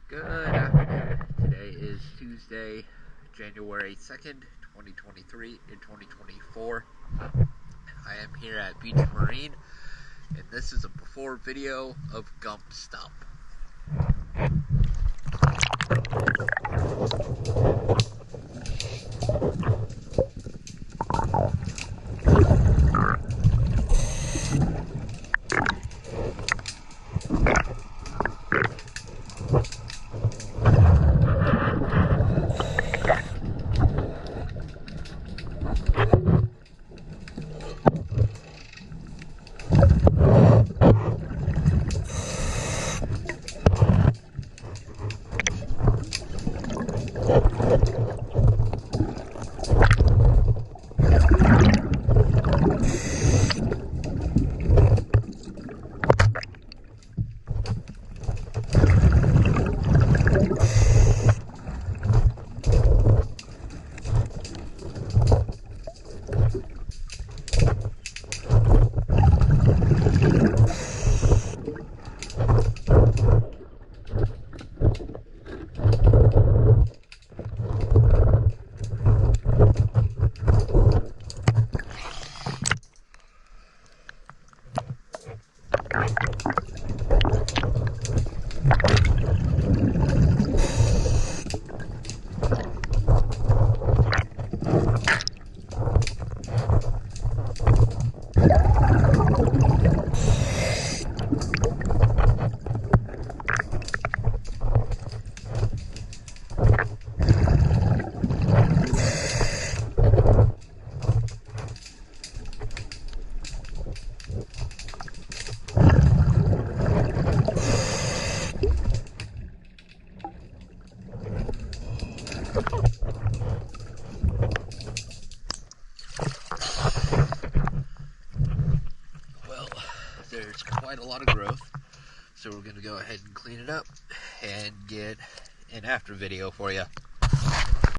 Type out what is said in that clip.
Good afternoon. Today is Tuesday, January 2nd, 2023 and 2024. I am here at Beach Marine, and this is a before video of Gump Stump. Well, there's quite a lot of growth, so we're going to go ahead and clean it up and get an after video for you.